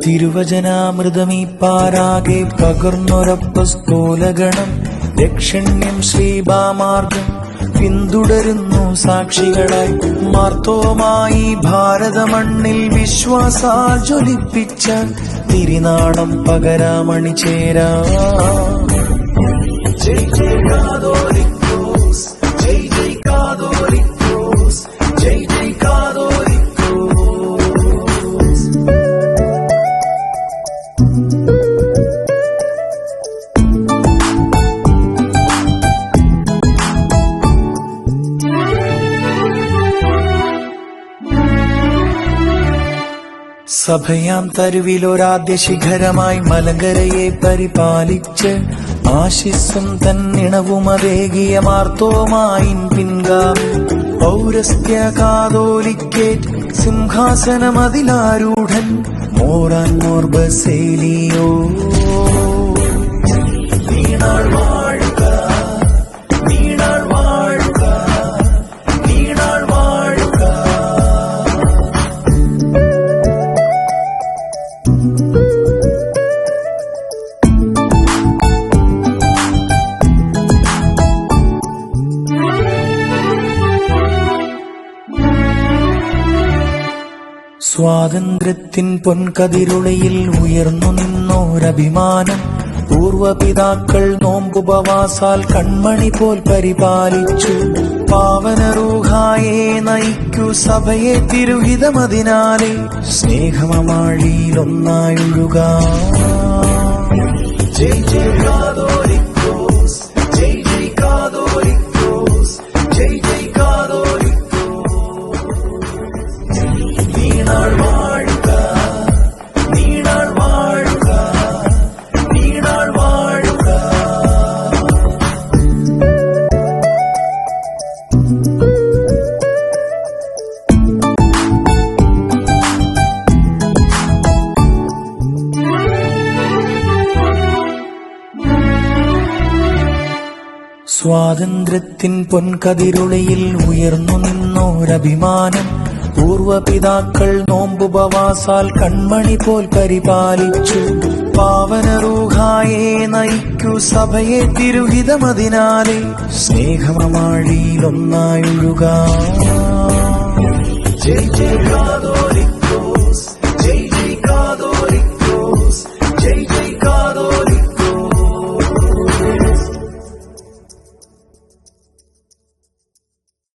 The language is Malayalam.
തിരുവചനാമൃതമീ പാരാകെ പകർന്നൊരപ്പസ്തോലഗണം രക്ഷണ്യം ശ്രീബാമാർഗം പിന്തുടരുന്നു സാക്ഷികളായി. മാർത്തോമായി ഭാരതമണ്ണിൽ വിശ്വാസാൽ ജ്വലിപ്പിച്ച തിരുനാളം പകരാമണി ചേരാ. ജയ് ജയ് കാതോലിക്കോസ്, ജയ് ജയ് കാതോലിക്കോസ്, ജയ് ജയ് കാതോലിക്കോസ്. സഭയാം തരുവിലൊരാദ്യ ശിഖരമായി മലങ്കരയെ പരിപാലിച്ച് ആശിസ്സും തന്നിണവുമതേകിയ മാർത്തോമായിൻ പിൻഗാമി പൗരസ്ത്യ കാതോലിക്കേറ്റ് സിംഹാസനമതിലാരൂഢൻ മോറാൻ മോർ ബസേലിയോ. നീണാൾ വാഴുക, നീണാൾ വാഴുക, നീണാൾ വാഴുക. സ്വാതന്ത്ര്യത്തിൻ പൊൻകതിരുളയിൽ ഉയർന്നു നിന്നോരഭിമാനം പൂർവപിതാക്കൾ നോമ്പുപവാസാൽ കൺമണി പോൽ പരിപാലിച്ചു. പാവനറൂഹായെ നയിക്കൂ സഭയെ തിരുഹിതമതിനാലെ സ്നേഹമമാഴിയിലൊന്നായൊഴുക. ജയ് ജയ് കാതോലിക്കോസ്, ജയ് ജയ് കാതോലിക്കോസ്, ജയ് ജയ് കാതോലിക്കോസ്. നീണാൾ വാഴുക, നീണാൾ വാഴുക, നീണാൾ വാഴുക. സ്വാതന്ത്ര്യത്തിൻ പൊൻകതിരുളയിൽ ഉയർന്നു നിന്നോരഭിമാനം പൂർവപിതാക്കൾ നോമ്പുപവാസാൽ കൺമണി പോൽ പരിപാലിച്ചു. പാവനറൂഹായെ നയിക്കൂ സഭയെ തിരുഹിതമതിനാലെ സ്നേഹമമാഴിയിലൊന്നായൊഴുക. ജയ് ജയ് കാതോലിക്കോസ്.